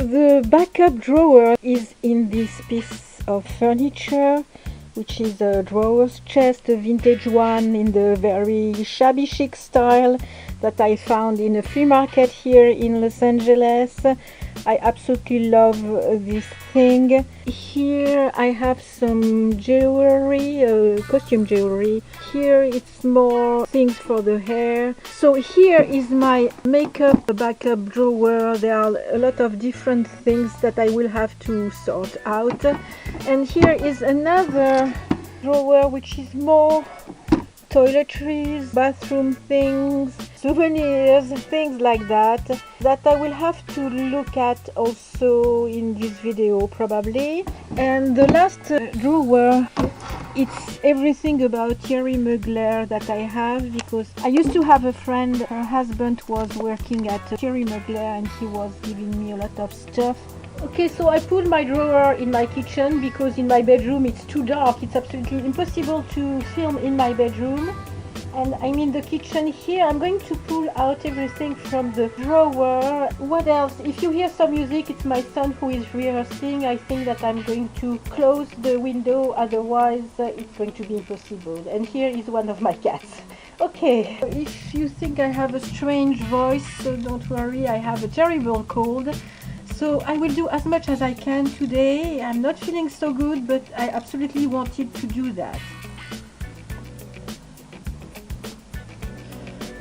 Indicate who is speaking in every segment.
Speaker 1: The backup drawer is in this piece of furniture, which is a drawer's chest, a vintage one in the very shabby chic style that I found in a flea market here in Los Angeles. I absolutely love this thing. Here I have some jewelry, costume jewelry. Here it's more things for the hair. So here is my makeup backup drawer. There are a lot of different things that I will have to sort out. And here is another drawer which is more toiletries, bathroom things, souvenirs, things like that I will have to look at also in this video probably. And the last drawer, it's everything about Thierry Mugler that I have, because I used to have a friend, her husband was working at Thierry Mugler and he was giving me a lot of stuff. Okay, so I put my drawer in my kitchen because in my bedroom it's too dark. It's absolutely impossible to film in my bedroom. And I'm in the kitchen here. I'm going to pull out everything from the drawer. What else? If you hear some music, it's my son who is rehearsing. I think that I'm going to close the window, otherwise it's going to be impossible. And here is one of my cats. Okay, if you think I have a strange voice, so don't worry, I have a terrible cold. So I will do as much as I can today. I'm not feeling so good, but I absolutely wanted to do that.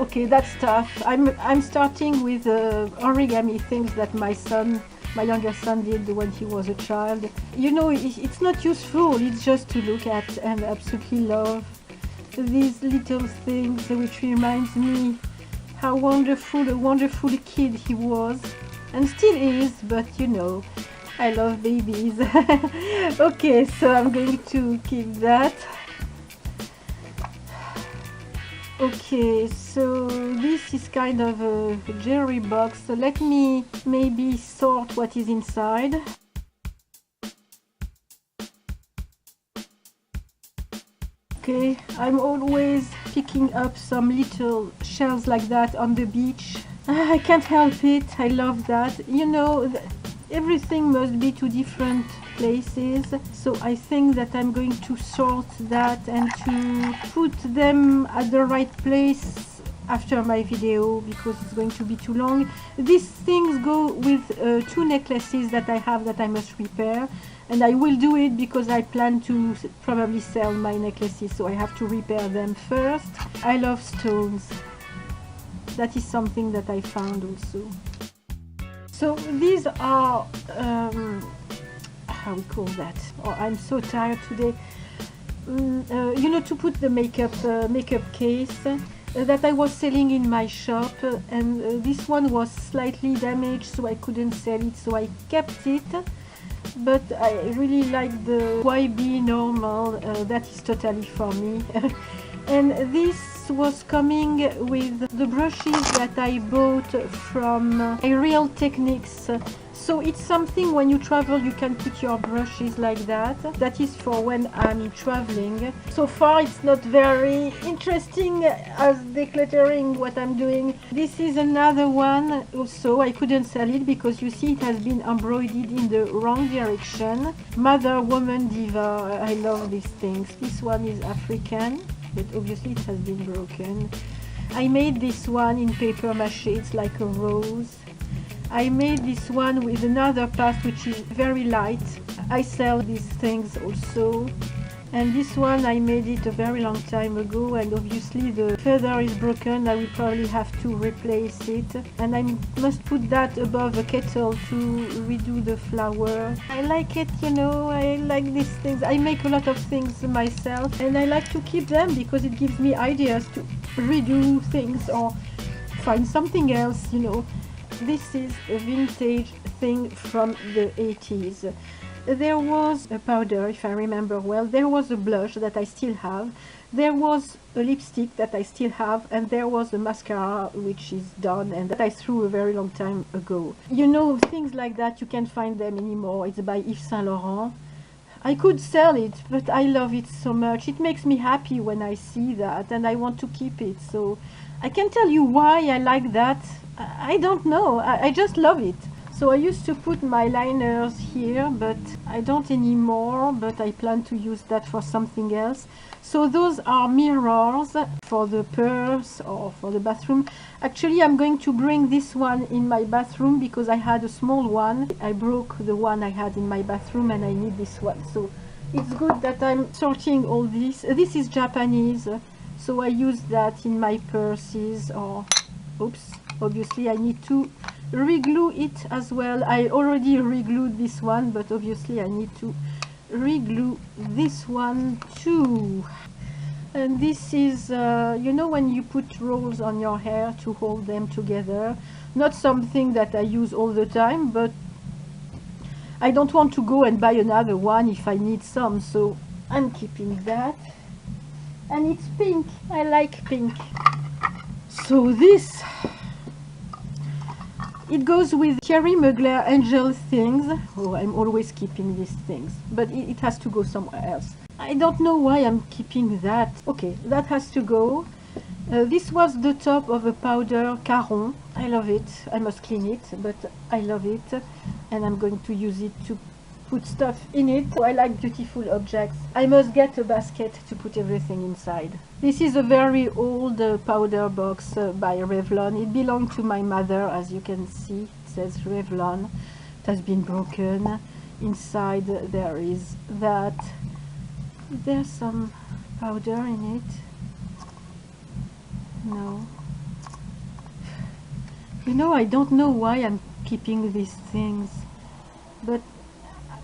Speaker 1: Okay, that's tough. I'm starting with origami things that my younger son did when he was a child. You know, it's not useful, it's just to look at, and I absolutely love these little things, which reminds me how wonderful a wonderful kid he was. And still is, but you know, I love babies. Okay, so I'm going to keep that. Okay, so this is kind of a jewelry box. So let me maybe sort what is inside. Okay, I'm always picking up some little shells like that on the beach. I can't help it, I love that. You know, everything must be to different places, so I think that I'm going to sort that and to put them at the right place after my video, because it's going to be too long. These things go with two necklaces that I have that I must repair, and I will do it because I plan to probably sell my necklaces, so I have to repair them first. I love stones. That is something that I found also. So these are, how we call that? Oh, I'm so tired today. You know, to put the makeup case that I was selling in my shop, and this one was slightly damaged, so I couldn't sell it, so I kept it. But I really like the YB normal, that is totally for me. And this was coming with the brushes that I bought from Aerial Techniques. So it's something when you travel you can put your brushes like that. That is for when I'm traveling. So far it's not very interesting as decluttering what I'm doing. This is another one also. I couldn't sell it because you see it has been embroidered in the wrong direction. Mother, Woman, Diva. I love these things. This one is African, but obviously it has been broken. I made this one in paper mache, it's like a rose. I made this one with another part which is very light. I sell these things also. And this one I made it a very long time ago, and obviously the feather is broken. I will probably have to replace it. And I must put that above a kettle to redo the flower. I like it, you know, I like these things. I make a lot of things myself, and I like to keep them because it gives me ideas to redo things or find something else, you know. This is a vintage thing from the 80s. There was a powder, if I remember well, there was a blush that I still have, there was a lipstick that I still have, and there was a mascara which is done and that I threw a very long time ago. You know, things like that, you can't find them anymore. It's by Yves Saint Laurent. I could sell it, but I love it so much. It makes me happy when I see that, and I want to keep it. So I can tell you why I like that. I don't know. I just love it. So I used to put my liners here, but I don't anymore, but I plan to use that for something else. So those are mirrors for the purse or for the bathroom. Actually, I'm going to bring this one in my bathroom because I had a small one. I broke the one I had in my bathroom and I need this one. So it's good that I'm sorting all this. This is Japanese, so I use that in my purses or, oops, obviously I need to reglue it as well. I already reglued this one, but obviously I need to reglue this one too. And this is, you know, when you put rolls on your hair to hold them together. Not something that I use all the time, but I don't want to go and buy another one if I need some, so I'm keeping that. And it's pink. I like pink. So this, it goes with Thierry Mugler Angel things. Oh, I'm always keeping these things, but it has to go somewhere else. I don't know why I'm keeping that. Okay, that has to go. This was the top of a powder Caron. I love it. I must clean it, but I love it. And I'm going to use it to put stuff in it. So I like beautiful objects. I must get a basket to put everything inside. This is a very old powder box by Revlon. It belonged to my mother, as you can see. It says Revlon. It has been broken. Inside there is that. There's some powder in it. No. You know, I don't know why I'm keeping these things, but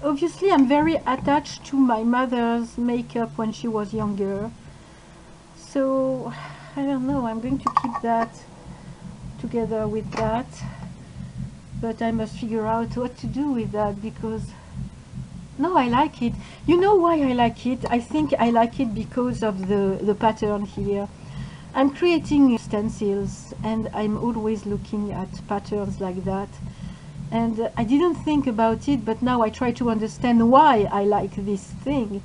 Speaker 1: obviously I'm very attached to my mother's makeup when she was younger. So, I don't know, I'm going to keep that together with that, but I must figure out what to do with that because no, I like it. You know why I like it? I think I like it because of the pattern here. I'm creating stencils and I'm always looking at patterns like that. And I didn't think about it, but now I try to understand why I like this thing.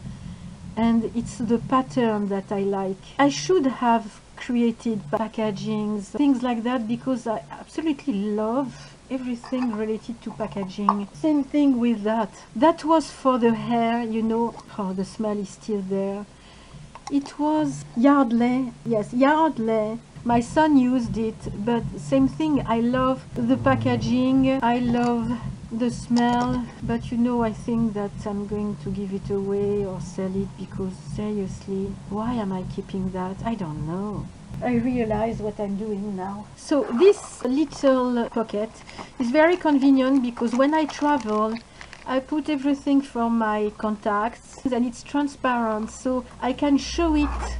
Speaker 1: And it's the pattern that I like. I should have created packagings, things like that, because I absolutely love everything related to packaging. Same thing with that. That was for the hair, you know. Oh, the smell is still there. It was Yardley. Yes, Yardley. My son used it, but same thing. I love the packaging. I love the smell. But you know, I think that I'm going to give it away or sell it because seriously, why am I keeping that? I don't know. I realize what I'm doing now. So this little pocket is very convenient because when I travel, I put everything from my contacts and it's transparent, so I can show it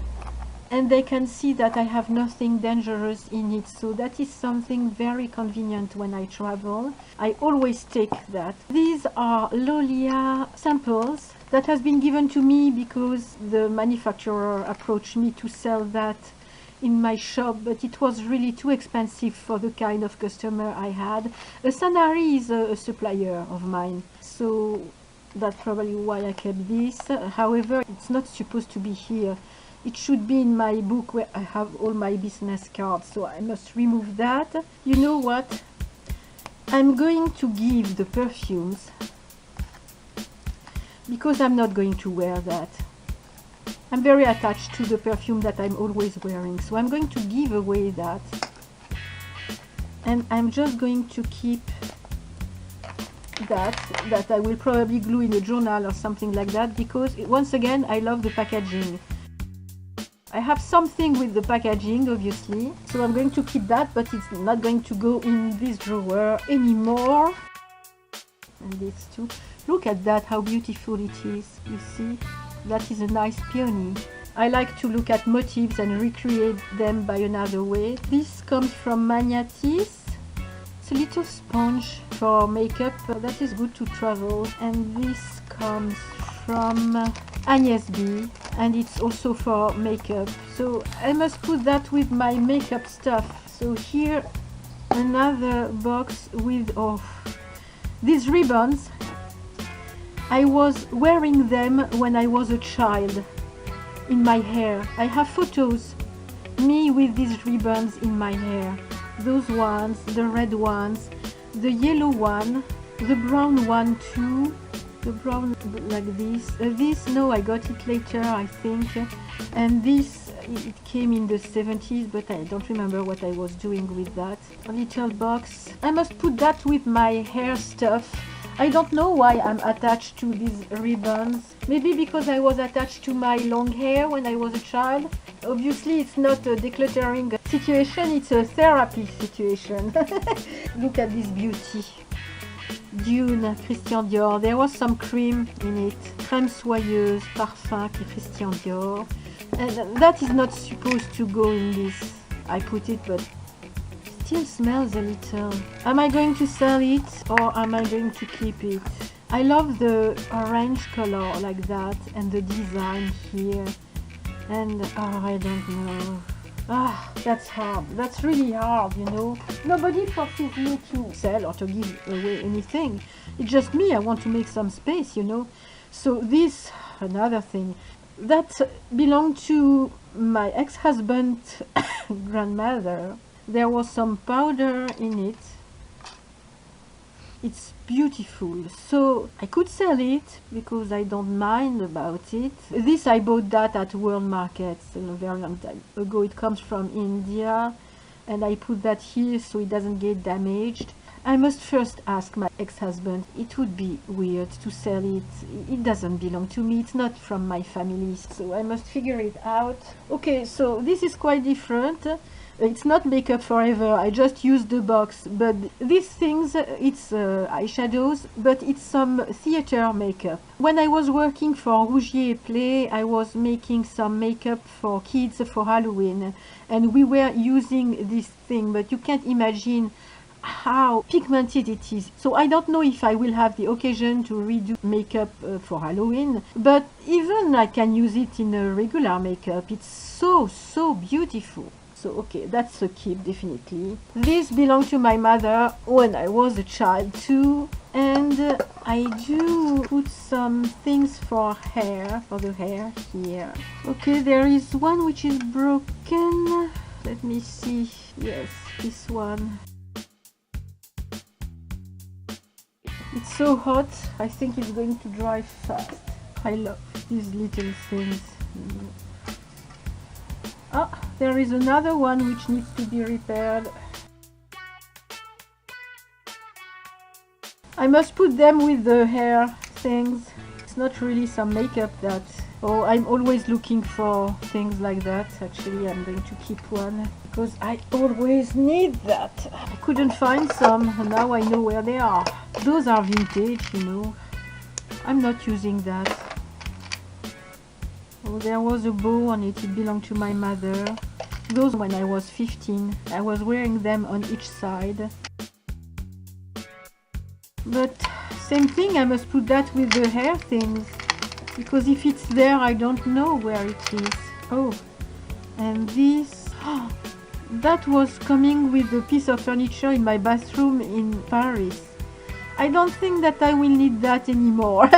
Speaker 1: and they can see that I have nothing dangerous in it. So that is something very convenient when I travel. I always take that. These are Lolia samples that has been given to me because the manufacturer approached me to sell that in my shop, but it was really too expensive for the kind of customer I had. Sanari is a supplier of mine, so that's probably why I kept this. However, it's not supposed to be here. It should be in my book where I have all my business cards, so I must remove that. You know what? I'm going to give the perfumes because I'm not going to wear that. I'm very attached to the perfume that I'm always wearing, so I'm going to give away that. And I'm just going to keep that I will probably glue in a journal or something like that because once again I love the packaging. I have something with the packaging obviously, so I'm going to keep that, but it's not going to go in this drawer anymore. And this too. Look at that, how beautiful it is. You see, that is a nice peony. I like to look at motifs and recreate them by another way. This comes from Magnatis. It's a little sponge for makeup, that is good to travel. And this comes from Agnès B, and it's also for makeup. So I must put that with my makeup stuff. So here another box with these ribbons. I was wearing them when I was a child in my hair. I have photos, me with these ribbons in my hair. Those ones, the red ones, the yellow one, the brown one too, the brown like this. This, no, I got it later, I think, and this, it came in the 70s, but I don't remember what I was doing with that. A little box. I must put that with my hair stuff. I don't know why I'm attached to these ribbons. Maybe because I was attached to my long hair when I was a child. Obviously it's not a decluttering situation, it's a therapy situation. Look at this beauty. Dune, Christian Dior. There was some cream in it. Crème soyeuse, parfum, Christian Dior. And that is not supposed to go in this. I put it, but still smells a little. Am I going to sell it or am I going to keep it? I love the orange color like that and the design here. And I don't know. That's hard. That's really hard, you know. Nobody forces me to sell or to give away anything. It's just me. I want to make some space, you know. So this, another thing, that belonged to my ex-husband's grandmother. There was some powder in it. It's beautiful, so I could sell it because I don't mind about it. This, I bought that at World Markets a very long time ago. It comes from India, and I put that here so it doesn't get damaged. I must first ask my ex-husband. It would be weird to sell it. It doesn't belong to me. It's not from my family, so I must figure it out. Okay, so this is quite different. It's not Makeup Forever, I just used the box, but these things, it's eyeshadows, but it's some theater makeup. When I was working for Rougier Play, I was making some makeup for kids for Halloween, and we were using this thing, but you can't imagine how pigmented it is. So I don't know if I will have the occasion to redo makeup for Halloween, but even I can use it in a regular makeup. It's so beautiful. So okay, that's a keep, definitely. This belonged to my mother when I was a child too, and I do put some things for hair, for the hair here. Okay, there is one which is broken. Let me see. Yes, this one. It's so hot, I think it's going to dry fast. I love these little things. There is another one which needs to be repaired. I must put them with the hair things. It's not really some makeup that... Oh, I'm always looking for things like that. Actually, I'm going to keep one because I always need that. I couldn't find some, and now I know where they are. Those are vintage, you know. I'm not using that. Oh, there was a bow on it. It belonged to my mother. Those when I was 15. I was wearing them on each side. But same thing, I must put that with the hair things. Because if it's there, I don't know where it is. Oh, and this... that was coming with a piece of furniture in my bathroom in Paris. I don't think that I will need that anymore.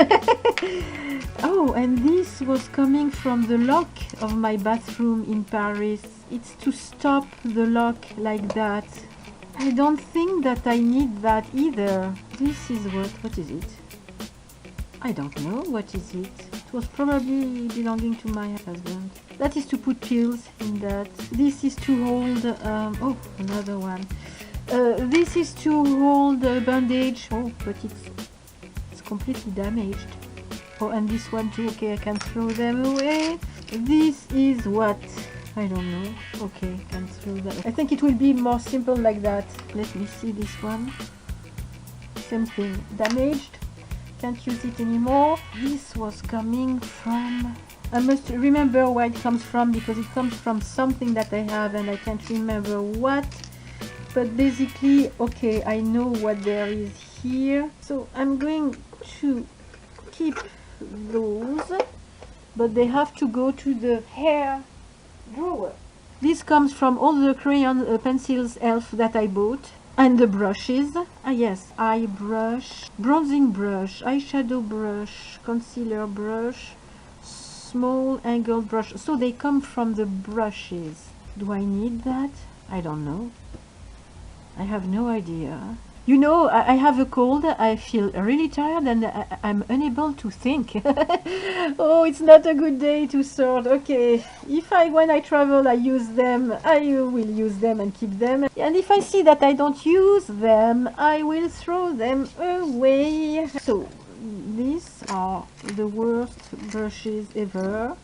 Speaker 1: Oh, and this was coming from the lock of my bathroom in Paris. It's to stop the lock like that. I don't think that I need that either. This is what is it? I don't know, what is it? It was probably belonging to my husband. That is to put pills in that. This is to hold, oh, another one. This is to hold a bandage. Oh, but it's completely damaged. Oh, and this one too. Okay, I can throw them away. This is what? I don't know. Okay, I can throw that. I think it will be more simple like that. Let me see this one. Same thing. Damaged. Can't use it anymore. This was coming from... I must remember where it comes from because it comes from something that I have and I can't remember what. But basically, okay, I know what there is here. So I'm going to keep those, but they have to go to the hair drawer. This comes from all the crayon pencils elf that I bought. And the brushes. Ah yes, eye brush, bronzing brush, eyeshadow brush, concealer brush, small angled brush. So they come from the brushes. Do I need that? I don't know. I have no idea. You know, I have a cold, I feel really tired and I'm unable to think. Oh, it's not a good day to sort. Okay, when I travel, I use them, I will use them and keep them. And if I see that I don't use them, I will throw them away. So, these are the worst brushes ever.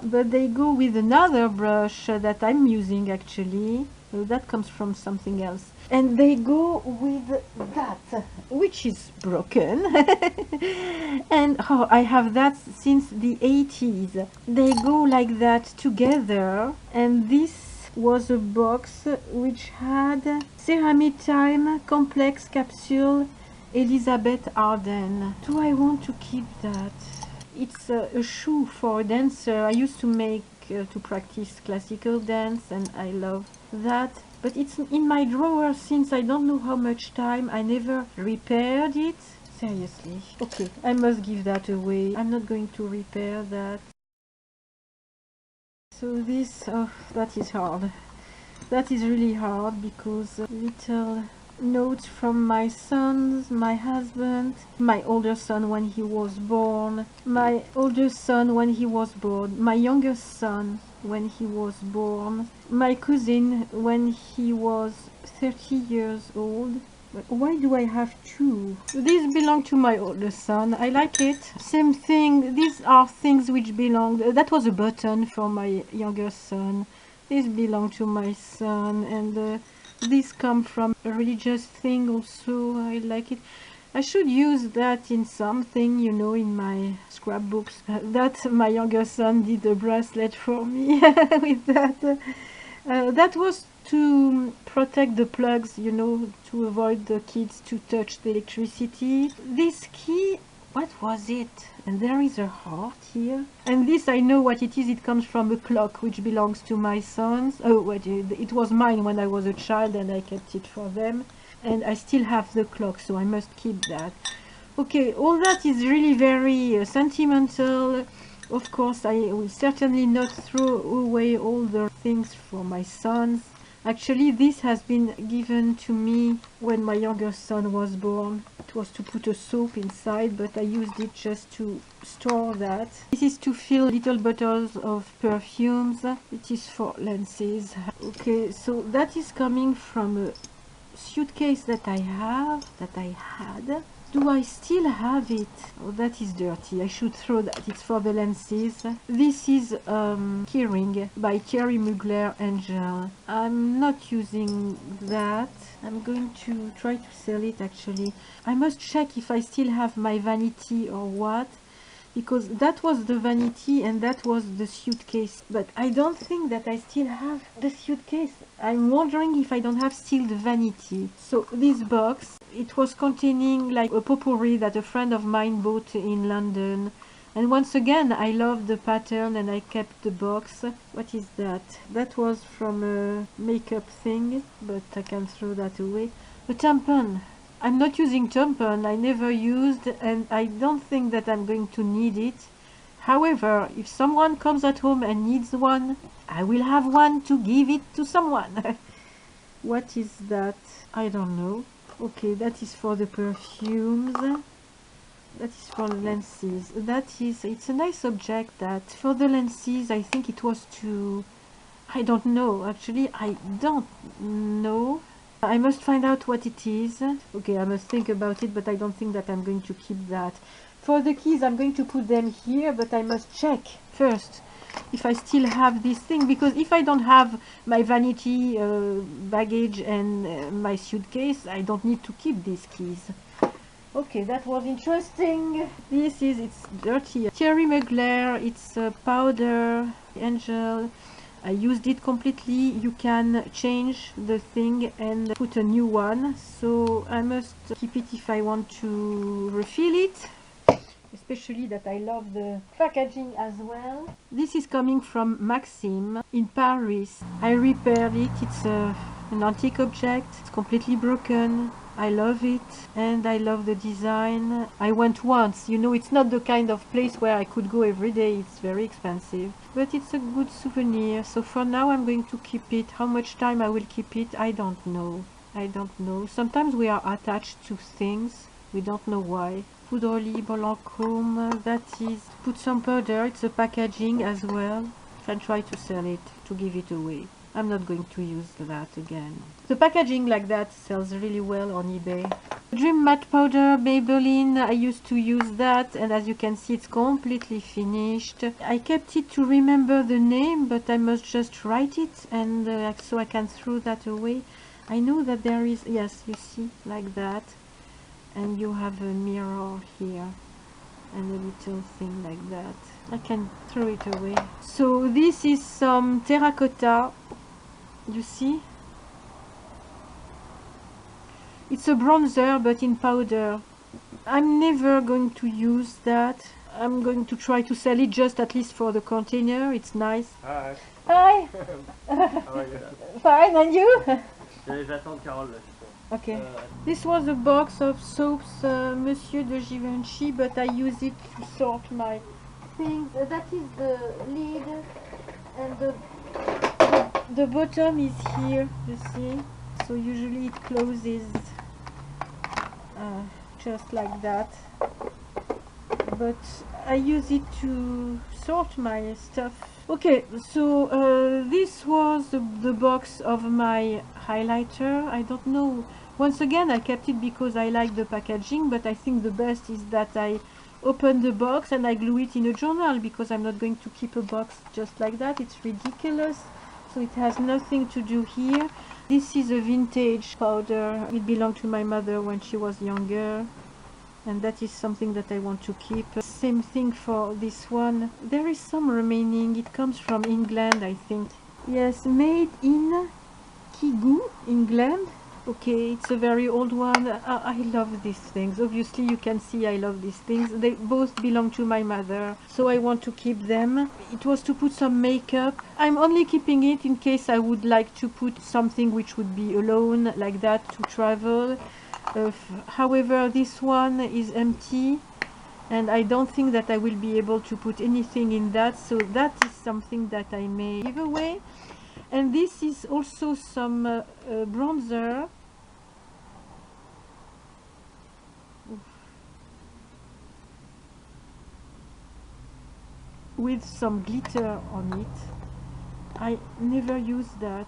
Speaker 1: But they go with another brush that I'm using actually. That comes from something else. And they go with that, which is broken. And oh, I have that since the 80s. They go like that together. And this was a box which had Ceramide Complex Capsule Elizabeth Arden. Do I want to keep that? It's a shoe for a dancer. I used to make to practice classical dance and I love that. But it's in my drawer since I don't know how much time. I never repaired it. Seriously. Okay, I must give that away. I'm not going to repair that. So this, oh, that is hard. That is really hard because little notes from my sons, my husband, my older son when he was born, my older son when he was born, my younger son when he was born, my cousin when he was 30 years old. But why do I have two? These belong to my older son. I like it. Same thing. These are things which belong. That was a button for my younger son. These belong to my son, and these come from a religious thing also. I like it. I should use that in something, you know, in my scrapbooks. That my younger son did a bracelet for me with that. That was to protect the plugs, you know, to avoid the kids to touch the electricity. This key, what was it? And there is a heart here. And this, I know what it is. It comes from a clock which belongs to my sons. Oh, wait, it was mine when I was a child and I kept it for them. And I still have the clock, so I must keep that. Okay, all that is really very sentimental. Of course, I will certainly not throw away all the things for my sons. Actually, this has been given to me when my younger son was born. It was to put a soap inside, but I used it just to store that. This is to fill little bottles of perfumes. It is for lenses. Okay, so that is coming from a suitcase that I had. Do I still have it? Oh, that is dirty. I should throw that. It's for the lenses. This is Keyring by Thierry Mugler Angel. I'm not using that. I'm going to try to sell it actually. I must check if I still have my vanity or what, because that was the vanity and that was the suitcase. But I don't think that I still have the suitcase. I'm wondering if I don't have still the vanity. So this box, it was containing like a potpourri that a friend of mine bought in London. And once again, I love the pattern and I kept the box. What is that? That was from a makeup thing, but I can throw that away. A tampon. I'm not using tampon, I never used, and I don't think that I'm going to need it. However, if someone comes at home and needs one, I will have one to give it to someone. What is that? I don't know. Okay, that is for the perfumes. That is for the lenses. It's a nice object that. For the lenses, I think it was to... I don't know, actually, I don't know. I must find out what it is. Okay, I must think about it, but I don't think that I'm going to keep that. For the keys, I'm going to put them here, but I must check first if I still have this thing, because if I don't have my vanity baggage and my suitcase, I don't need to keep these keys. Okay, that was interesting. It's dirty. Thierry Mugler, it's a powder, Angel. I used it completely. You can change the thing and put a new one, so I must keep it if I want to refill it, especially that I love the packaging as well. This is coming from Maxim in Paris. I repaired it. It's an antique object. It's completely broken. I love it and I love the design. I went once, you know, it's not the kind of place where I could go every day. It's very expensive, but it's a good souvenir. So for now I'm going to keep it. How much time I will keep it, I don't know. I don't know. Sometimes we are attached to things. We don't know why. Poudre libre Lancôme, that is, put some powder. It's a packaging as well. Can try to sell it, to give it away. I'm not going to use that again. The packaging like that sells really well on eBay. Dream Matte Powder, Maybelline, I used to use that, and as you can see it's completely finished. I kept it to remember the name, but I must just write it, and so I can throw that away. I know that there is, yes, you see, like that. And you have a mirror here, and a little thing like that. I can throw it away. So this is some terracotta, you see? It's a bronzer, but in powder. I'm never going to use that. I'm going to try to sell it just at least for the container. It's nice.
Speaker 2: Hi.
Speaker 1: Hi!
Speaker 2: How are you?
Speaker 1: Fine, and you?
Speaker 2: J'attends Carole là, je sais
Speaker 1: Okay.
Speaker 2: pas.
Speaker 1: This was a box of soaps, Monsieur de Givenchy, but I use it to sort my things. That is the lid, and the bottom is here, you see? So usually it closes just like that. But I use it to sort my stuff. Okay, so this was the box of my highlighter. I don't know. Once again, I kept it because I like the packaging, but I think the best is that I open the box and I glue it in a journal, because I'm not going to keep a box just like that. It's ridiculous. So it has nothing to do here. This is a vintage powder. It belonged to my mother when she was younger, and that is something that I want to keep. Same thing for this one. There is some remaining. It comes from England, I think. Yes, made in Kigu, England. Okay, it's a very old one. I love these things. Obviously you can see I love these things. They both belong to my mother, so I want to keep them. It was to put some makeup. I'm only keeping it in case I would like to put something which would be alone like that to travel. However, this one is empty, and I don't think that I will be able to put anything in that, so that is something that I may give away. And this is also some bronzer. With some glitter on it. I never use that,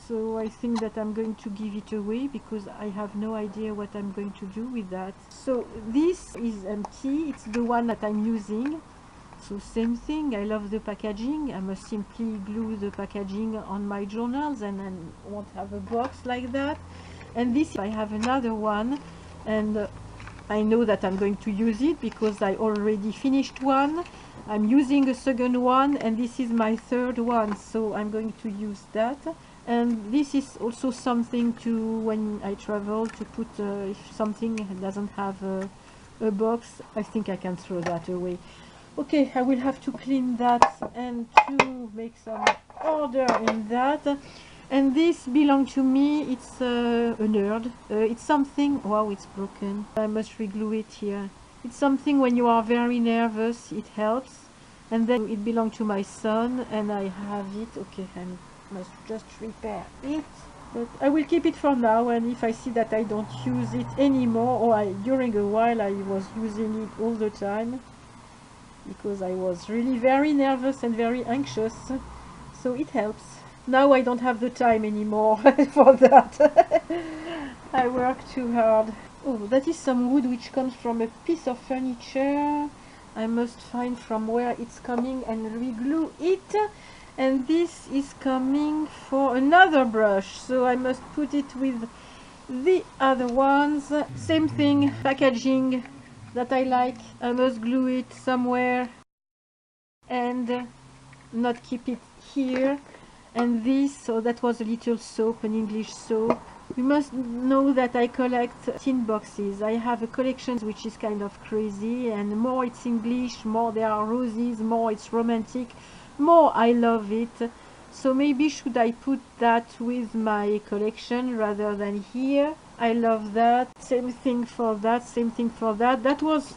Speaker 1: so I think that I'm going to give it away because I have no idea what I'm going to do with that. So this is empty. It's the one that I'm using. So same thing, I love the packaging. I must simply glue the packaging on my journals, and I won't have a box like that. And this, I have another one, and I know that I'm going to use it because I already finished one. I'm using a second one, and this is my third one, so I'm going to use that. And this is also something to, when I travel, to put, if something doesn't have a box, I think I can throw that away. Okay, I will have to clean that and to make some order in that. And this belongs to me. It's a nerd. It's something, wow, it's broken. I must reglue it here. It's something when you are very nervous, it helps. And then it belonged to my son, and I have it. Okay, I must just repair it. But I will keep it for now, and if I see that I don't use it anymore, or during a while I was using it all the time, because I was really very nervous and very anxious, so it helps. Now I don't have the time anymore for that. I work too hard. Oh, that is some wood which comes from a piece of furniture. I must find from where it's coming and reglue it. And this is coming for another brush, so I must put it with the other ones. Same thing, packaging that I like. I must glue it somewhere and not keep it here. And this, so that was a little soap, an English soap. You must know that I collect tin boxes. I have a collection which is kind of crazy, and more it's English, more there are roses, more it's romantic, more I love it. So maybe should I put that with my collection rather than here? I love that. Same thing for that, same thing for that. That was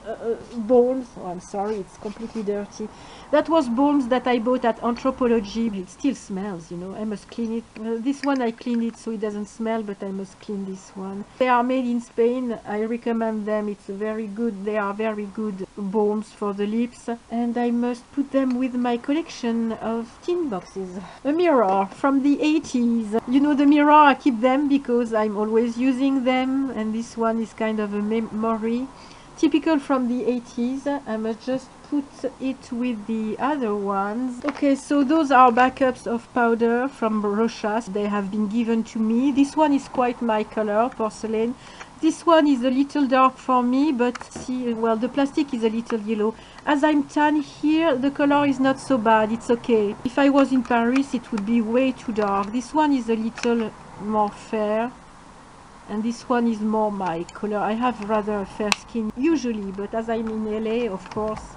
Speaker 1: balms. Oh, I'm sorry, it's completely dirty. That was balms that I bought at Anthropology. It still smells, you know. I must clean it. This one I cleaned it so it doesn't smell, but I must clean this one. They are made in Spain. I recommend them. It's very good. They are very good balms for the lips. And I must put them with my collection of tin boxes. A mirror from the 80s. You know, the mirror, I keep them because I'm always using them, and this one is kind of a memory, typical from the 80s. I must just put it with the other ones. Okay, so those are backups of powder from Rochas. They have been given to me. This one is quite my color, porcelain. This one is a little dark for me, but see, well, the plastic is a little yellow. As I'm tan here, the color is not so bad, it's okay. If I was in Paris, it would be way too dark. This one is a little more fair, and this one is more my color. I have rather a fair skin usually, but as I'm in LA, of course,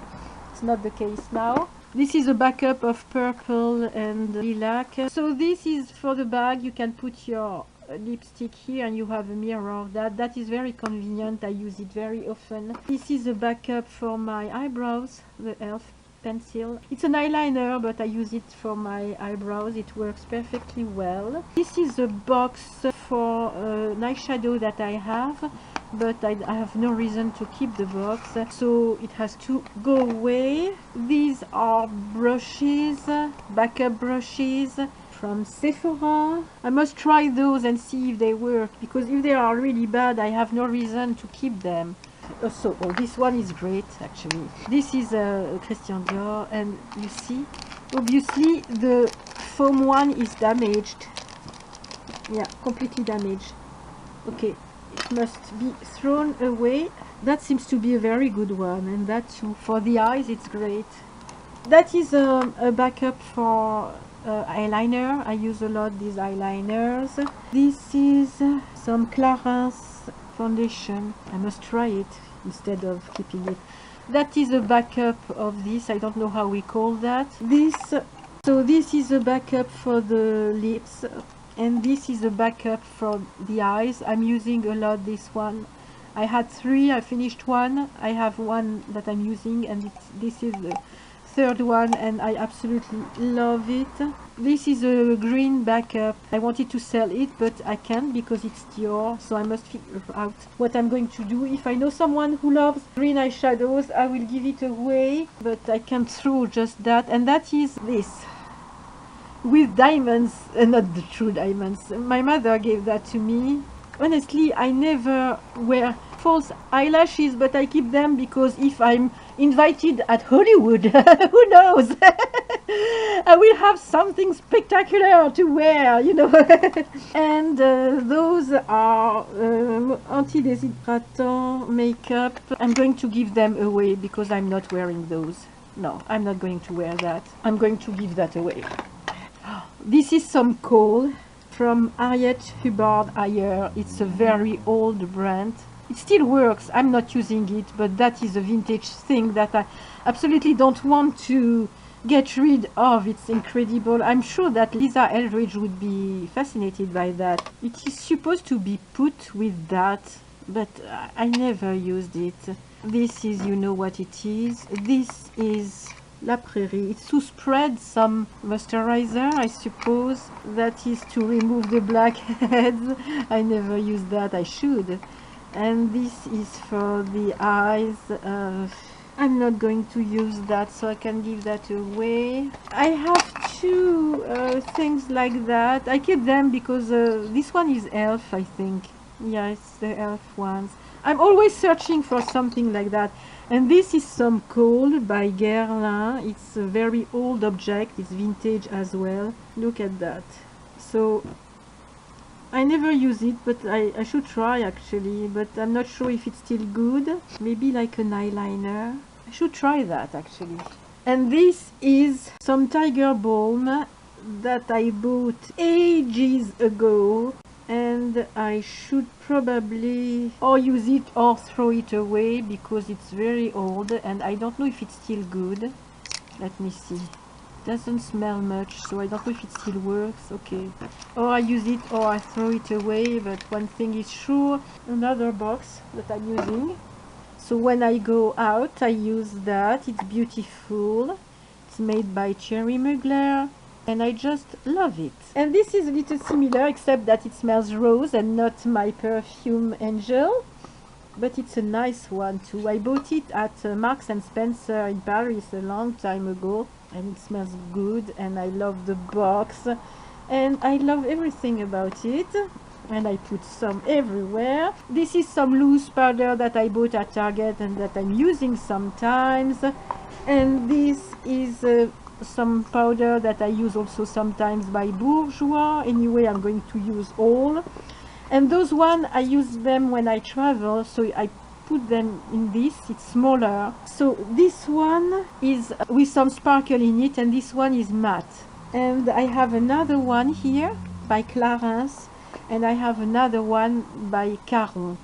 Speaker 1: it's not the case now. This is a backup of purple and lilac. So this is for the bag. You can put your lipstick here and you have a mirror. That is very convenient. I use it very often. This is a backup for my eyebrows, the e.l.f. pencil. It's an eyeliner, but I use it for my eyebrows. It works perfectly well. This is a box for an eyeshadow that I have, but I have no reason to keep the box, so it has to go away. These are brushes, backup brushes from Sephora. I must try those and see if they work, because if they are really bad, I have no reason to keep them. So, oh, this one is great actually. This is Christian Dior, and you see, obviously the foam one is damaged. Yeah, completely damaged. Okay, it must be thrown away. That seems to be a very good one, and that too, for the eyes, it's great. That is a backup for eyeliner. I use a lot these eyeliners. This is some Clarins foundation. I must try it instead of keeping it. That is a backup of this. I don't know how we call that. So this is a backup for the lips, and this is a backup for the eyes. I'm using a lot this one. I had 3, I finished 1. I have 1 that I'm using, and this is the 3rd one, and I absolutely love it. This is a green backup. I wanted to sell it, but I can't because it's Dior, so I must figure out what I'm going to do. If I know someone who loves green eyeshadows, I will give it away, but I can't throw just that. And that is this, with diamonds, not the true diamonds. My mother gave that to me. Honestly, I never wear false eyelashes, but I keep them because if I'm invited at Hollywood, who knows, I will have something spectacular to wear, you know. And those are anti-déshydratant makeup. I'm going to give them away because I'm not wearing those. No, I'm not going to wear that. I'm going to give that away. This is some kohl from Harriet Hubbard Ayer. It's a very old brand. It still works. I'm not using it, but that is a vintage thing that I absolutely don't want to get rid of. It's incredible. I'm sure that Lisa Eldridge would be fascinated by that. It is supposed to be put with that, but I never used it. This is, you know what it is. This is La Prairie. It's to spread some moisturizer, I suppose. That is to remove the blackheads. I never use that. I should. And this is for the eyes. I'm not going to use that, so I can give that away. I have 2 things like that. I keep them because this one is e.l.f., I think. Yeah, it's the e.l.f. ones. I'm always searching for something like that. And this is some kohl by Guerlain. It's a very old object. It's vintage as well. Look at that. So I never use it, but I should try actually, but I'm not sure if it's still good. Maybe like an eyeliner. I should try that actually. And this is some tiger balm that I bought ages ago, and I should probably or use it or throw it away because it's very old and I don't know if it's still good. Let me see. Doesn't smell much, so I don't know if it still works. Okay. Or I use it or I throw it away, but one thing is sure. Another box that I'm using. So when I go out, I use that. It's beautiful. It's made by Cherry Mugler, and I just love it. And this is a little similar, except that it smells rose and not my perfume Angel. But it's a nice one too. I bought it at Marks and Spencer in Paris a long time ago, and it smells good, and I love the box, and I love everything about it, and I put some everywhere. This is some loose powder that I bought at Target and that I'm using sometimes, and this is some powder that I use also sometimes by Bourjois. Anyway, I'm going to use all. And those one, I use them when I travel, so I put them in this. It's smaller. So this one is with some sparkle in it, and this one is matte. And I have another one here by Clarins, and I have another one by Caron.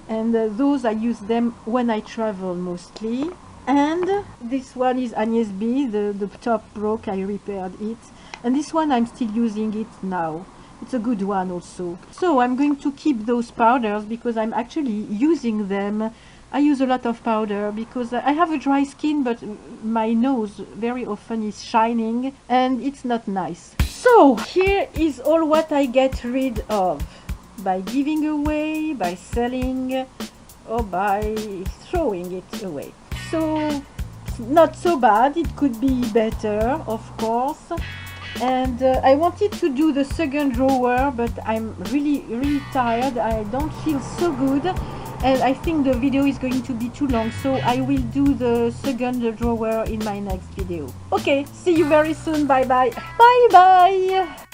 Speaker 1: And those I use them when I travel mostly. And this one is Agnès B. The top broke, I repaired it. And this one I'm still using it now. It's a good one also. So I'm going to keep those powders because I'm actually using them. I use a lot of powder because I have a dry skin, but my nose very often is shining and it's not nice. So here is all what I get rid of by giving away, by selling, or by throwing it away. So not so bad. It could be better, of course. And I wanted to do the second drawer, but I'm really tired. I don't feel so good, and I think the video is going to be too long, so I will do the second drawer in my next video. Okay, see you very soon. Bye bye. Bye bye.